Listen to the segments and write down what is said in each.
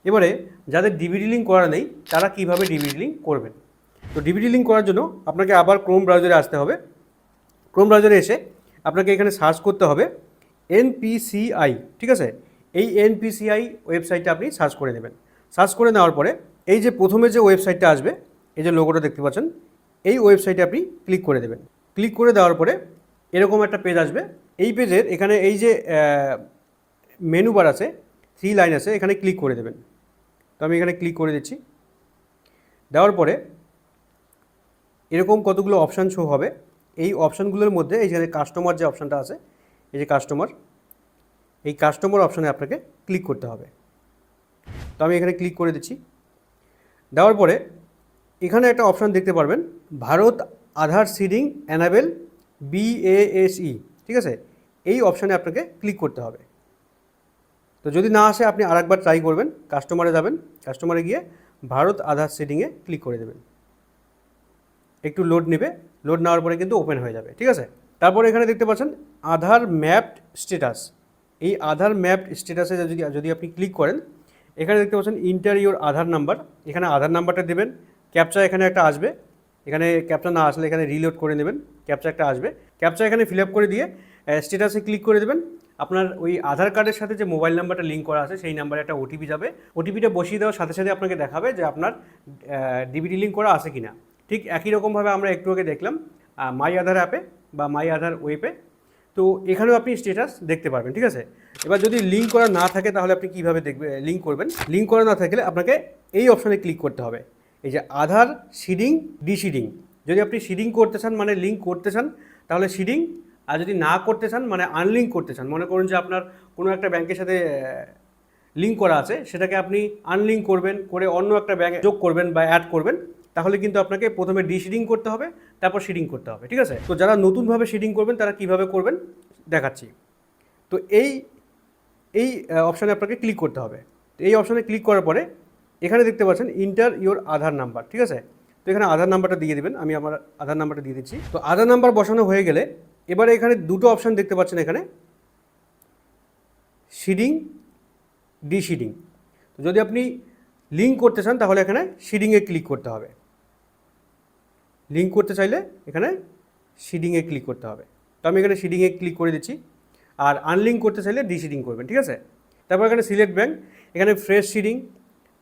এবারে যাদের DBT link করা নেই তারা কিভাবে ডিবিটি লিঙ্ক করবেন। তো ডিবিটি লিঙ্ক করার জন্য আপনাকে আবার ক্রোম ব্রাউজারে আসতে হবে। ক্রোম ব্রাউজারে এসে আপনাকে এখানে সার্চ করতে হবে এনপিসিআই, ঠিক আছে। এই এনপিসিআই ওয়েবসাইটটা আপনি সার্চ করে নেবেন। সার্চ করে নেওয়ার পরে এই যে প্রথমে যে ওয়েবসাইটটা আসবে, এই যে লোগোটা দেখতে পাচ্ছেন, এই ওয়েবসাইটে আপনি ক্লিক করে দেবেন। ক্লিক করে দেওয়ার পরে এরকম একটা পেজ আসবে। এই পেজের এখানে এই যে মেনু বার আছে, 3 লাইন আছে, এখানে ক্লিক করে দেবেন। তো আমি এখানে ক্লিক করে দিচ্ছি। দেওয়ার পরে এরকম কতগুলো অপশান শো হবে। এই অপশানগুলোর মধ্যে এই যে কাস্টমার যে অপশানটা আছে, এই যে কাস্টমার, এই কাস্টমার অপশানে আপনাকে ক্লিক করতে হবে। তো আমি এখানে ক্লিক করে দিচ্ছি। দেওয়ার পরে এখানে একটা অপশান দেখতে পারবেন, ভারত আধার সিডিং অ্যানাবেল BASE, ঠিক আছে। এই অপশানে আপনাকে ক্লিক করতে হবে। তো যদি না আসে আপনি আরেকবার ট্রাই করবেন, কাস্টমারে যাবেন, কাস্টমারে গিয়ে ভারত আধার সিডিংয়ে ক্লিক করে দেবেন। একটু লোড নেবে, লোড নেওয়ার পরে কিন্তু ওপেন হয়ে যাবে, ঠিক আছে। তারপরে এখানে দেখতে পাচ্ছেন আধার ম্যাপড স্ট্যাটাস। এই আধার ম্যাপড স্ট্যাটাসে যদি আপনি ক্লিক করেন, এখানে দেখতে পাচ্ছেন ইন্টার ইউর আধার নাম্বার। এখানে আধার নাম্বারটা দেবেন, ক্যাপচা এখানে একটা আসবে। এখানে ক্যাপচা না আসলে এখানে রিলোড করে নেবেন, ক্যাপচা একটা আসবে। ক্যাপচা এখানে ফিল আপ করে দিয়ে স্ট্যাটাসে ক্লিক করে দেবেন। আপনার ওই আধার কার্ডের সাথে যে মোবাইল নাম্বারটা লিঙ্ক করা আছে সেই নাম্বারে একটা ওটিপি যাবে। ওটিপিটা বসিয়ে দেওয়ার সাথে সাথে আপনাকে দেখাবে যে আপনার ডিবিটি লিঙ্ক করা আছে কি না। ঠিক একই রকমভাবে আমরা একটু আগে দেখলাম মাই আধার অ্যাপে বা মাই আধার ওয়েবে। তো এখানেও আপনি স্ট্যাটাস দেখতে পারবেন, ঠিক আছে। এবার যদি লিঙ্ক করা না থাকে তাহলে আপনি কীভাবে দেখবেন, লিঙ্ক করবেন। লিঙ্ক করা না থাকলে আপনাকে এই অপশানে ক্লিক করতে হবে, এই যে আধার সিডিং ডিসিডিং। যদি আপনি সিডিং করতে চান মানে লিঙ্ক করতে চান তাহলে সিডিং, আর যদি না করতে চান মানে আনলিঙ্ক করতে চান, মনে করুন যে আপনার কোনো একটা ব্যাংকের সাথে লিঙ্ক করা আছে সেটাকে আপনি আনলিঙ্ক করবেন, করে অন্য একটা ব্যাংক যোগ করবেন বা অ্যাড করবেন, তাহলে কিন্তু আপনাকে প্রথমে ডিশিডিং করতে হবে, তারপর শিডিং করতে হবে, ঠিক আছে। তো যারা নতুনভাবে শিডিং করবেন তারা কিভাবে করবেন দেখাচ্ছি। তো এই অপশানে আপনাকে ক্লিক করতে হবে। তো এই অপশানে ক্লিক করার পরে এখানে দেখতে পাচ্ছেন ইন্টার ইউর আধার নাম্বার, ঠিক আছে। তো এখানে আধার নাম্বারটা দিয়ে দেবেন। আমি আমার আধার নাম্বারটা দিয়ে দিচ্ছি। তো আধার নাম্বার বসানো হয়ে গেলে এবারে এখানে দুটো অপশান দেখতে পাচ্ছেন, এখানে শিডিং ডিশিডিং। তো যদি আপনি লিঙ্ক করতে চান তাহলে এখানে শিডিংয়ে ক্লিক করতে হবে। লিঙ্ক করতে চাইলে এখানে শিডিংয়ে ক্লিক করতে হবে। তো আমি এখানে শিডিংয়ে ক্লিক করে দিচ্ছি। আর আনলিঙ্ক করতে চাইলে ডিশিডিং করবেন, ঠিক আছে। তারপর এখানে সিলেক্ট ব্যাঙ্ক, এখানে ফ্রেশ শিডিং,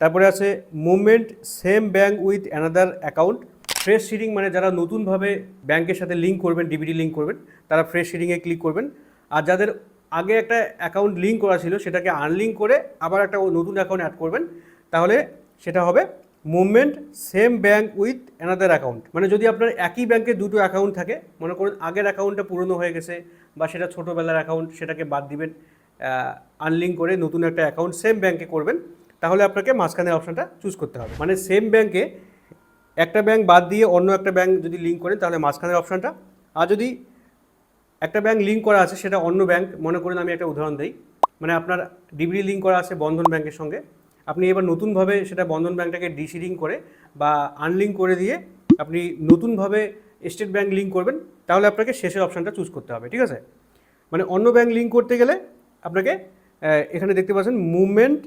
তারপরে আছে movement same bank with another account. Fresh seeding মানে যারা নতুনভাবে ব্যাংকের সাথে লিঙ্ক করবেন, ডিবিটি লিঙ্ক করবেন, তারা ফ্রেশ শিডিংয়ে ক্লিক করবেন। আর যাদের আগে একটা অ্যাকাউন্ট লিঙ্ক করা ছিল সেটাকে আনলিঙ্ক করে আবার একটা নতুন অ্যাকাউন্ট অ্যাড করবেন, তাহলে সেটা হবে movement same bank with another account. মানে যদি আপনার একই ব্যাংকে দুটো অ্যাকাউন্ট থাকে, মনে করুন আগের অ্যাকাউন্টটা পুরনো হয়ে গেছে বা সেটা ছোটোবেলার অ্যাকাউন্ট, সেটাকে বাদ দিবেন, আনলিঙ্ক করে নতুন একটা অ্যাকাউন্ট সেম ব্যাংকে করবেন, তাহলে আপনাকে মাঝখানের অপশানটা চুজ করতে হবে। মানে সেম ব্যাংকে একটা ব্যাংক বাদ দিয়ে অন্য একটা ব্যাংক যদি লিঙ্ক করেন তাহলে মাঝখানের অপশানটা। আর যদি একটা ব্যাংক লিঙ্ক করা আছে সেটা অন্য ব্যাংক, মনে করুন আমি একটা উদাহরণ দিই, মানে আপনার ডিবিটি লিঙ্ক করা আছে বন্ধন ব্যাংকের সঙ্গে, আপনি এবার নতুনভাবে সেটা বন্ধন ব্যাংকটাকে ডিশিডিং করে বা আনলিঙ্ক করে দিয়ে আপনি নতুনভাবে স্টেট ব্যাংক লিঙ্ক করবেন, তাহলে আপনাকে শেষের অপশানটা চুজ করতে হবে, ঠিক আছে। মানে অন্য ব্যাংক লিঙ্ক করতে গেলে আপনাকে এখানে দেখতে পাচ্ছেন movement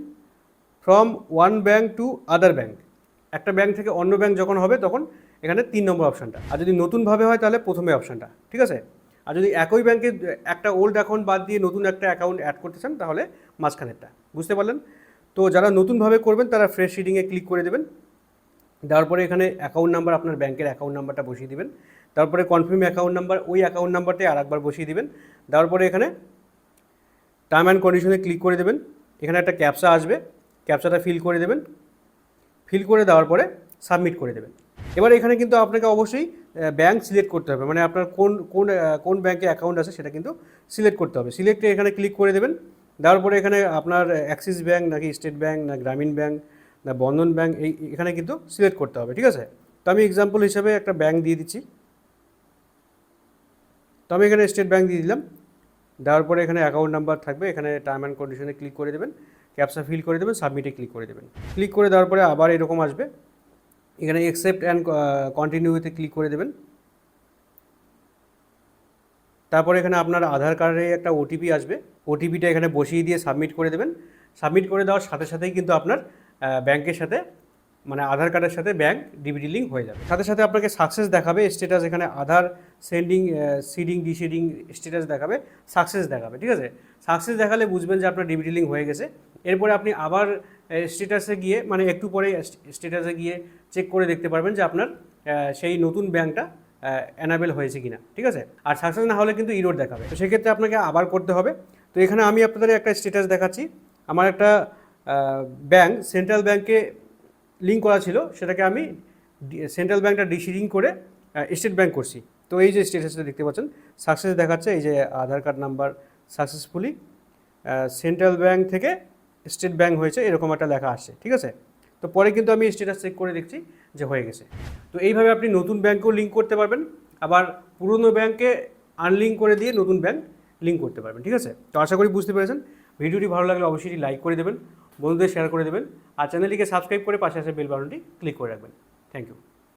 from one bank to other bank. একটা ব্যাংক থেকে অন্য ব্যাংক যখন হবে তখন এখানে 3 নম্বর অপশানটা। আর যদি নতুনভাবে হয় তাহলে প্রথমে অপশানটা, ঠিক আছে। আর যদি একই ব্যাংকে একটা ওল্ড অ্যাকাউন্ট বাদ দিয়ে নতুন একটা অ্যাকাউন্ট অ্যাড করতে চান তাহলে মাঝখানেরটা। বুঝতে পারলেন? তো যারা নতুনভাবে করবেন তারা ফ্রেশ শিডিংয়ে ক্লিক করে দেবেন। দেওয়ার পরে এখানে অ্যাকাউন্ট নাম্বার, আপনার ব্যাংকের অ্যাকাউন্ট নাম্বারটা বসিয়ে দিবেন। তারপরে কনফার্ম অ্যাকাউন্ট নাম্বার, ওই অ্যাকাউন্ট নাম্বারটাই আরেকবার বসিয়ে দিবেন। দেওয়ার পরে এখানে টার্ম অ্যান্ড কন্ডিশনে ক্লিক করে দেবেন। এখানে একটা ক্যাপচা আসবে, ক্যাপচাটা ফিল করে দেবেন। ফিল করে দেওয়ার পরে সাবমিট করে দেবেন। এবার এখানে কিন্তু আপনাকে অবশ্যই ব্যাংক সিলেক্ট করতে হবে, মানে আপনার কোন ব্যাংকে অ্যাকাউন্ট আছে সেটা কিন্তু সিলেক্ট করতে হবে। সিলেক্টে এখানে ক্লিক করে দেবেন। দেওয়ার পরে এখানে আপনার অ্যাক্সিস ব্যাংক নাকি স্টেট ব্যাংক না গ্রামীণ ব্যাংক না বন্ধন ব্যাংক, এখানে কিন্তু সিলেক্ট করতে হবে, ঠিক আছে। তো আমি এক্সাম্পল হিসাবে একটা ব্যাংক দিয়ে দিচ্ছি। তো আমি এখানে স্টেট ব্যাংক দিয়ে দিলাম। দেওয়ার পরে এখানে অ্যাকাউন্ট নাম্বার থাকবে, এখানে টার্ম অ্যান্ড কন্ডিশনে ক্লিক করে দেবেন, ক্যাপচা ফিল করে দেবেন, সাবমিটে ক্লিক করে দেবেন। ক্লিক করে দেওয়ার পরে আবার এরকম আসবে, এখানে অ্যাকসেপ্ট অ্যান্ড কন্টিনিউতে ক্লিক করে দেবেন। তারপরে এখানে আপনার আধার কার্ডে একটা ওটিপি আসবে, ওটিপিটা এখানে বসিয়ে দিয়ে সাবমিট করে দেবেন। সাবমিট করে দেওয়ার সাথে সাথেই কিন্তু আপনার ব্যাংকের সাথে মানে আধার কার্ডের সাথে ব্যাংক ডিবিটি লিঙ্ক হয়ে যাবে। সাথে সাথে আপনাকে সাকসেস দেখাবে স্ট্যাটাস, এখানে আধার সেন্ডিং সিডিং ডিসিডিং স্ট্যাটাস দেখাবে, সাকসেস দেখাবে, ঠিক আছে। সাকসেস দেখালে বুঝবেন যে আপনার ডিবিটি লিঙ্ক হয়ে গেছে। এরপরে আপনি আবার স্ট্যাটাসে গিয়ে মানে একটু পরে স্ট্যাটাসে গিয়ে চেক করে দেখতে পারবেন যে আপনার সেই নতুন ব্যাংকটা অ্যানাবেল হয়েছে কিনা, ঠিক আছে। আর সাকসেস না হলে কিন্তু ইরোর দেখাবে, তো সেক্ষেত্রে আপনাকে আবার করতে হবে। তো এখানে আমি আপনাদের একটা স্ট্যাটাস দেখাচ্ছি। আমার একটা ব্যাংক সেন্ট্রাল ব্যাংকে লিঙ্ক করা ছিল, সেটাকে আমি সেন্ট্রাল ব্যাংকটা ডিসিডিং করে স্টেট ব্যাংক করছি। তো এই যে স্ট্যাটাসটা দেখতে পাচ্ছেন সাকসেস দেখাচ্ছে, এই যে Aadhaar card number successfully central bank থেকে স্টেট ব্যাংক হয়েছে, এরকম একটা লেখা আসছে, ঠিক আছে। তো পরে কিন্তু আমি স্ট্যাটাস চেক করে দেখছি যে হয়ে গেছে। তো এইভাবে আপনি নতুন ব্যাংকেও লিঙ্ক করতে পারবেন, আবার পুরনো ব্যাংকে আনলিঙ্ক করে দিয়ে নতুন ব্যাংক লিঙ্ক করতে পারবেন, ঠিক আছে। তো আশা করি বুঝতে পেরেছেন। ভিডিওটি ভালো লাগলে অবশ্যই লাইক করে দেবেন, বন্ধুদের শেয়ার করে দেবেন, আর চ্যানেলটিকে সাবস্ক্রাইব করে পাশে আসা বেল বাটনটি ক্লিক করে রাখবেন। Thank you.